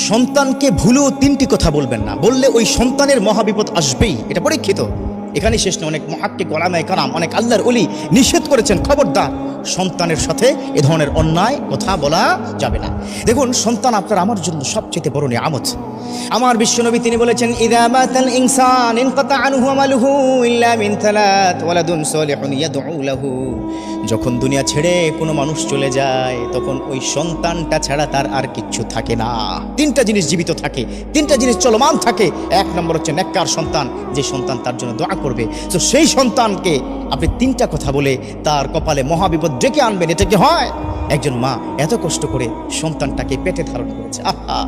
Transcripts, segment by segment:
সন্তানকে ভুলেও তিনটি কথা বলবেন না, বললে ওই সন্তানের মহাবিপদ আসবেই, এটা পরীক্ষিত। এখানে শেষ না, অনেক মুহাক্কিক উলামায়ে কেরাম, অনেক আল্লাহর ওলি নিষেধ করেছেন, খবরদার সন্তানের সাথে এ ধরনের অন্যায় কথা বলা যাবে না। দেখুন, সন্তান আপনার আমার জন্য সবচেয়ে বড় নিয়ামত। আমার বিশ্বনবী তিনি বলেছেন, ইযা মাতাল ইনসান ইনকাতা আনহু আমালুহু ইল্লা মিন থালাত ওয়ালাদুন সালিহুন ইয়াদউ লাহু। যখন দুনিয়া ছেড়ে কোনো মানুষ চলে যায়, তখন ওই সন্তানটা ছাড়া তার আর কিচ্ছু থাকে না। তিনটা জিনিস জীবিত থাকে, তিনটা জিনিস চলমান থাকে। এক নম্বর হচ্ছে নেককার সন্তান, যে সন্তান তার জন্য দোয়া করবে। তো সেই সন্তানকে আপনি তিনটা কথা বলে তার কপালে মহাবিপদ ডেকে আনবেন, এটা কি হয়? একজন মা এত কষ্ট করে সন্তানটাকে পেটে ধারণ করেছে, আহা,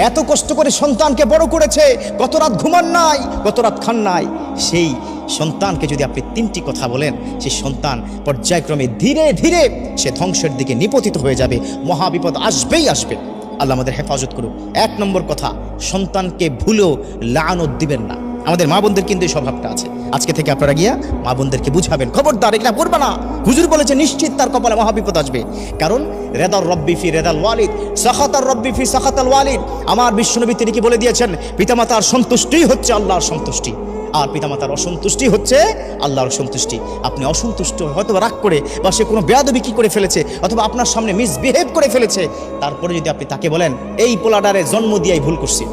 এত কষ্ট করে সন্তানকে বড় করেছে, কত রাত ঘুমান নাই, কত রাত খান নাই। সেই সন্তানকে যদি আপনি তিনটি কথা বলেন, সেই সন্তান পর্যায়ক্রমে ধীরে ধীরে সে ধ্বংসের দিকে নিপতিত হয়ে যাবে, মহাবিপদ আসবেই আসবে। আল্লাহ আমাদের হেফাজত করুক। এক নম্বর কথা, সন্তানকে ভুলেও লানত দিবেন না। আমাদের মা বোনদের কিন্তু এই স্বভাবটা আছে। আজকে থেকে আপনারা গিয়া মা বোনদেরকে বুঝাবেন, খবরদার এগুলা করবে না। হুজুর বলেছে নিশ্চিত তার কপালে মহাবিপদ আসবে। কারণ রেদার রব্বি ফি রেদাল ওয়ালিদ, সাখাতার রব্বি ফি সাখাতাল ওয়ালিদ। আমার বিশ্বনবী তিনি কি বলে দিয়েছেন, পিতামাতার সন্তুষ্টিই হচ্ছে আল্লাহর সন্তুষ্টি, আর পিতামাতার অসন্তুষ্টি হচ্ছে আল্লাহর সন্তুষ্টি। আপনি অসন্তুষ্ট, হয়তো রাগ করে, বা সে কোনো বেয়াদবি কি করে ফেলেছে, অথবা আপনার সামনে মিসবিহেভ করে ফেলেছে, তারপরে যদি আপনি তাকে বলেন, এই পোলাডারে জন্ম দিয়াই ভুল করছি,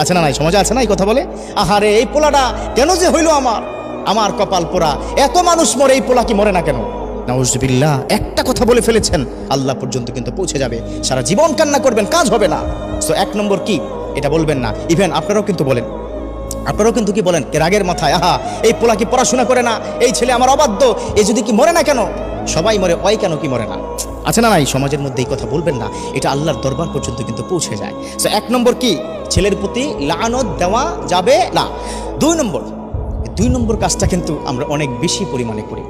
আছে না নাই, সমাজে আছে না এই কথা বলে, আহারে এই পোলাটা কেন যে হইল, আমার কপাল পোড়া, এত মানুষ মরে, এই পোলা কি মরে না কেন? নাউজুবিল্লাহ, একটা কথা বলে ফেলেছেন, আল্লাহ পর্যন্ত কিন্তু পৌঁছে যাবে। সারা জীবন কান্না করবেন, কাজ হবে না। সো এক নম্বর কি, এটা বলবেন না। ইভেন আপনারাও কিন্তু বলেন, আপনারাও কিন্তু কি বলেন রাগের মাথায়, আহা এই পোলা কি পড়াশোনা করে না, এই ছেলে আমার অবাধ্য, এ যদি কি মরে না কেন, সবাই মরে, ওই কেন কি মরে না, আছে না নাই, সমাজের মধ্যে এই কথা বলবেন না। এটা আল্লাহর দরবার পর্যন্ত কিন্তু পৌঁছে যায়। সো এক নম্বর কি, ছেলের প্রতি লানত দেওয়া যাবে না। দুই নম্বর কাজটা কিন্তু আমরা অনেক বেশি পরিমাণে করি।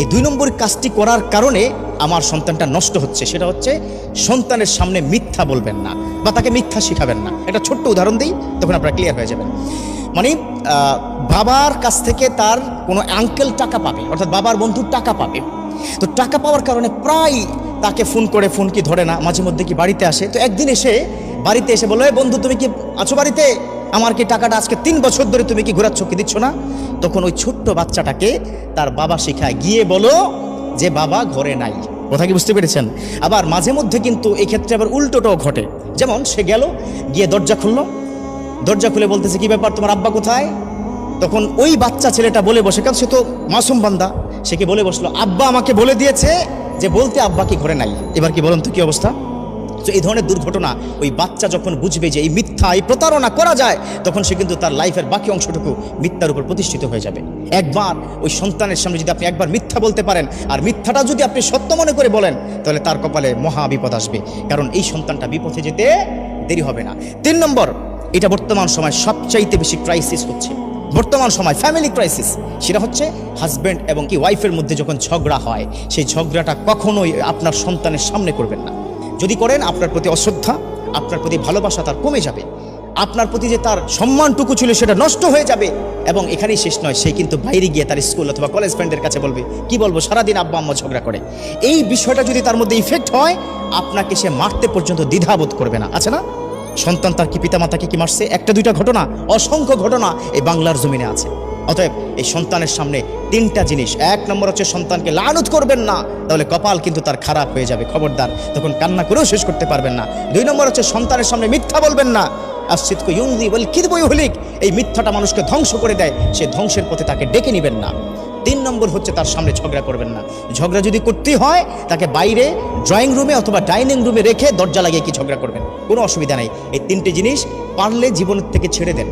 এই দুই নম্বর কাজটি করার কারণে আমার সন্তানটা নষ্ট হচ্ছে, সেটা হচ্ছে সন্তানের সামনে মিথ্যা বলবেন না, বা তাকে মিথ্যা শিখাবেন না। একটা ছোট্ট উদাহরণ দিই, তখন আপনারা ক্লিয়ার হয়ে যাবেন। মানে বাবার কাছ থেকে তার কোনো আঙ্কেল টাকা পাবে, অর্থাৎ বাবার বন্ধু টাকা পাবে। তো টাকা পাওয়ার কারণে প্রায় তাকে ফোন করে, ফোন কি ধরে না, মাঝে মধ্যে কি বাড়িতে আসে। তো একদিন বাড়িতে এসে বলো, বন্ধু তুমি কি আছো বাড়িতে, আমার কি টাকাটা আজকে 3 বছর ধরে তুমি কি ঘোরাচ্ছ, কি দিচ্ছ না? তখন ওই ছোট্ট বাচ্চাটাকে তার বাবা শেখায়, গিয়ে বলো যে বাবা ঘরে নাই। কথা কি বুঝতে পেরেছেন? আবার মাঝে মধ্যে কিন্তু এই ক্ষেত্রে আবার উল্টোটাও ঘটে। যেমন সে গেল, গিয়ে দরজা খুলে বলতেছে, কি ব্যাপার, তোমার আব্বা কোথায়? তখন ওই বাচ্চা ছেলেটা বলে বসে, কারণ সে তো মাসুম বান্দা, সে কি বলে বসলো, আব্বা আমাকে বলে দিয়েছে যে বলতে আব্বা কি ঘরে নাই। এবার কি বলুন তো কি অবস্থা? তো এই ধরনের দুর্ঘটনা ওই বাচ্চা যখন বুঝবে যে এই মিথ্যা, এই প্রতারণা করা যায়, তখন সে কিন্তু তার লাইফের বাকি অংশটুকু মিথ্যার উপর প্রতিষ্ঠিত হয়ে যাবে। একবার ওই সন্তানের সামনে যদি আপনি একবার মিথ্যা বলতে পারেন, আর মিথ্যাটা যদি আপনি সত্য মনে করে বলেন, তাহলে তার কপালে মহা বিপদ আসবে, কারণ এই সন্তানটা বিপথে যেতে দেরি হবে না। 3 নম্বর, এটা বর্তমান সময় সবচাইতে বেশি ক্রাইসিস হচ্ছে, বর্তমান সময় ফ্যামিলি ক্রাইসিস। সেটা হচ্ছে হাজব্যান্ড এবং কি ওয়াইফের মধ্যে যখন ঝগড়া হয়, সেই ঝগড়াটা কখনোই আপনার সন্তানের সামনে করবেন না। যদি করেন, আপনার প্রতি অশ্রদ্ধা, আপনার প্রতি ভালোবাসা তার কমে যাবে, আপনার প্রতি যে তার সম্মানটুকু ছিল সেটা নষ্ট হয়ে যাবে। এবং এখানেই শেষ নয়, সে কিন্তু বাইরে গিয়ে তার স্কুল অথবা কলেজ ফ্রেন্ডের কাছে বলবে, কি বলবো, সারাদিন আব্বা আম্মা ঝগড়া করে। এই বিষয়টা যদি তার মধ্যে ইফেক্ট হয়, আপনাকে সে মারতে পর্যন্ত দ্বিধাবোধ করবে না, আছে না? সন্তান তার কি পিতামাতাকে কি মারছে? একটা দুইটা ঘটনা, অসংখ্য ঘটনা এই বাংলার জমিনে আছে। অতএব এই সন্তানের সামনে 3টা জিনিস। 1 নম্বর হচ্ছে সন্তানকে লানত করবেন না, তাহলে কপাল কিন্তু তার খারাপ হয়ে যাবে, খবরদার, তখন কান্না করেও শেষ করতে পারবেন না। 2 নম্বর হচ্ছে সন্তানের সামনে মিথ্যা বলবেন না, আসিদকু ইউনজি ওয়াল কিযবু ইহলিক। এই মিথ্যাটা মানুষকে ধ্বংস করে দেয়, সে ধ্বংসের পথে তাকে ডেকে নেবেন না। 3 নম্বর হচ্ছে তার সামনে ঝগড়া করবেন না। ঝগড়া যদি করতেই হয়, তাকে বাইরে ড্রয়িং রুমে অথবা ডাইনিং রুমে রেখে দরজা লাগিয়ে কি ঝগড়া করবেন, কোনো অসুবিধা নেই। এই 3টে জিনিস পারলে জীবনের থেকে ছেড়ে দেন।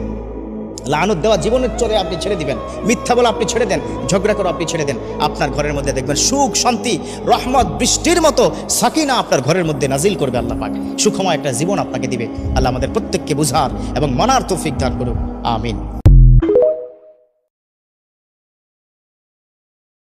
লানত দেওয়া জীবনের চলে আপনি ছেড়ে দিবেন, মিথ্যা বলা আপনি ছেড়ে দেন, ঝগড়া করা আপনি ছেড়ে দেন। আপনার ঘরের মধ্যে দেখবেন সুখ, শান্তি, রহমত, বৃষ্টির মতো সাকিনা আপনার ঘরের মধ্যে নাজিল করবে আল্লাহ পাক। সুখময় একটা জীবন আপনাকে দিবে। আল্লাহ আমাদের প্রত্যেককে বুঝার এবং মানার তৌফিক দান করুন, আমিন।